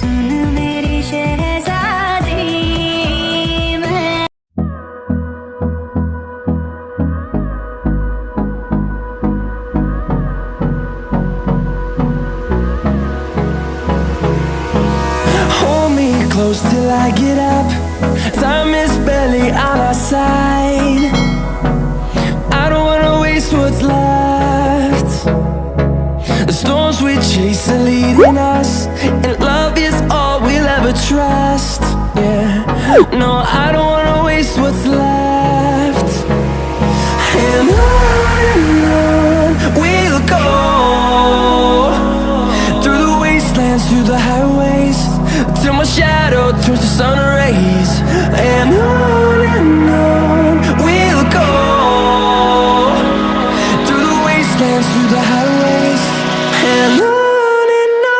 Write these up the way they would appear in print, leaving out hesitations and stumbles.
सुन मेरी शहज़ादी मैं। Hold me close till I get up. Time is barely on our side. I don't wanna waste what's left. The storms we chase are leading us, and love is all we'll ever trust. Yeah, no, I don't wanna waste what's left. And on we'll go, through the wastelands, through the highways, till my shadow turns to sun rays. And on we'll go, through the wastelands, through the highways, and on we'll go.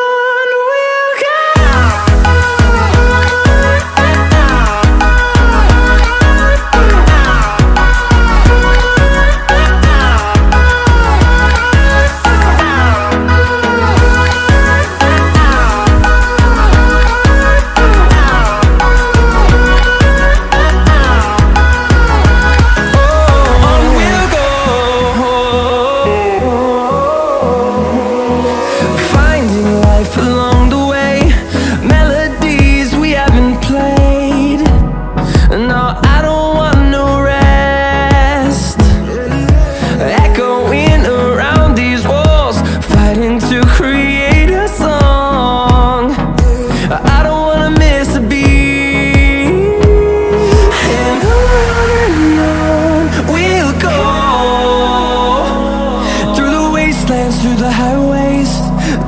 Through the highways,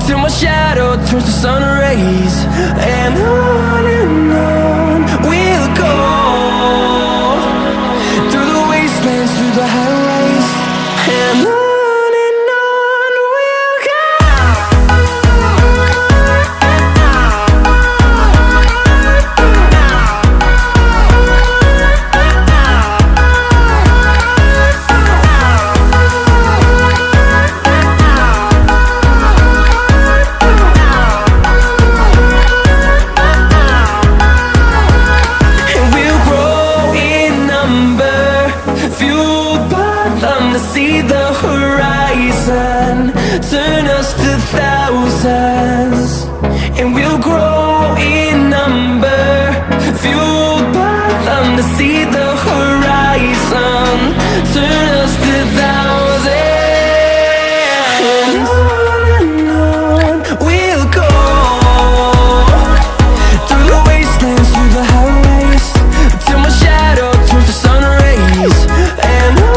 till my shadow turns to sun rays. And on we'll go, through the wastelands, through the highways, and on we'll go. See the horizon turn us to thousands, and we'll grow in number, fueled by them to see the horizon turn us to thousands. And on we'll go, through the wastelands, through the highways, till my shadow turns to sun rays. And on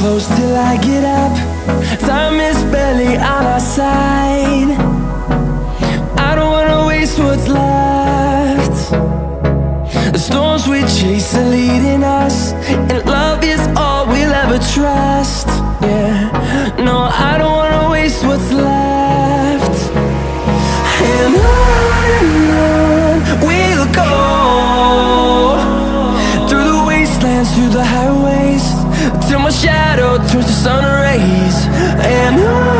close till I get up. Time is barely on our side. I don't wanna waste what's left. The storms we chase are leading us, and love is all we'll ever trust. Yeah, no, I don't wanna waste what's left. And on we'll go, through the wastelands, through the highways, till my shadow turns to sun rays. And on